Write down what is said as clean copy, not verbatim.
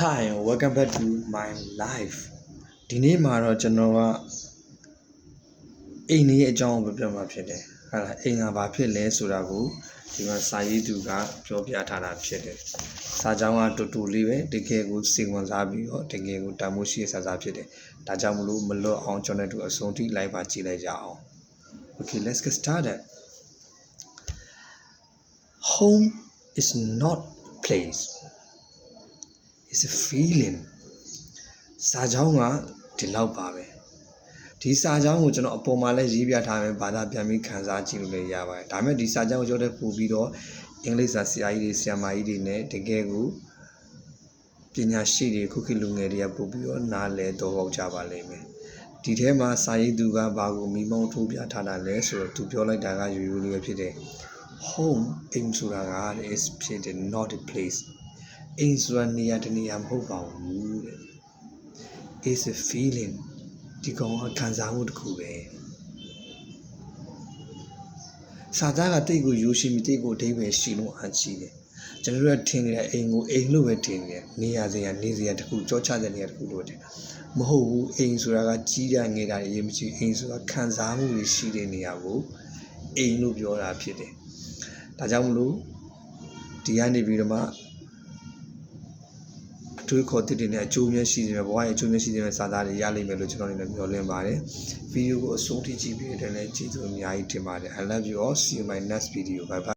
Hi, welcome back to my life. ဒီနေ့မှာတော့ကျွန်တော်ကအိမ်ကြီးအကြောင်းကိုပြောမှာဖြစ်တယ်။ဟုတ်လားအိမ်ကဘာဖြစ်လဲဆိုတာကိုဒီမှာစာရေးသူကပြောပြထားတာဖြစ်တယ်။စာကြောင်းကတူတူလေးပဲတကယ်ကိုစိတ်ဝင်စားပြီးတော့တကယ်ကိုတာမိုးရှိစာဖြစ်တယ်။ဒါကြောင့်မလို့မလွတ်အောင်ကျွန်တော်တို့အဆုံးထိ live ပါကြည့်လိုက်ကြအောင်။ Okay, let's get started. Home is not a place. It's a feeling. စာကြောင်းကဒီလောက်ပါပဲဒီစာကြောင်းကိုကျွန်တော်အပေါ်မှာလည်းရေးပြထားမယ်ဘာသာပြန်ပြီးခန်းစားကြည့်လို့လည်းရပါတယ်ဒါပေမဲ့ဒီစာကြောင်းကိုကြောက်တဲ့ပို့ပြီးတော့အင်္ဂလိပ်စာဆရာကြီးတွေဆရာမကြီးတွေနဲ့တကယ်ကိုပညာရှိတွေခုခေတ်လူငယ်တွေကပို့ပြီးတော့နားလည်တော့ကြပါလိမ့်မယ်ဒီထဲမှာစာရေးသူကဘာကိုမိမောင်းထိုးပြထားတာလဲဆိုတော့သူပြောလိုက်တာကရိုးရိုးလေးပဲဖြစ်တယ် home အိမ်ဆိုတာက is ဖြစ်တယ် not a place အိမ်ဆိုတာနေရာတနေရာမဟုတ်ပါဘူးတဲ့is a feeling ဒီကောင်ကခံစားမှုတစ်ခုပဲစာသားကတိတ်ကိုယူရှိမိတိတ်ကိုအဓိပ္ပာယ်ရှိလို့အားကြီးတယ်ကျွန်တော်တို့ကထင်နေတဲ့အိမ်ကိုအိမ်လို့ပဲထင်နေတယ်နေရာစရာနေစရာတစ်ခုကြောချတဲ့နေရာတစ်ခုလို့ထင်တာမဟုတ်ဘူးအိမ်ဆိုတာကကြီးရငယ်တာအရေးမကြီးအိမ်ဆိုတာခံစားမှုတွေရှိတဲ့နေရာကိုအိမ်လို့ပြောတာဖြစ်တယ်ဒါကြောင့်မလို့ဒီကနေပြီးတော့မှတွေးခေါ်တဲ့နဲ့အကျိုးများရှိတယ်ဘဝရဲ့အကျိုးများရှိတဲ့စာသားတွေရလိမ့်မယ်လို့ကျွန်တော်လည်းပြောလင်းပါတယ်ဗီဒီယိုကိုအဆုံးထိကြည့်ပြီးတဲ့လည်းကျေးဇူးအများကြီးတင်ပါတယ် I love you all see you in my next video bye bye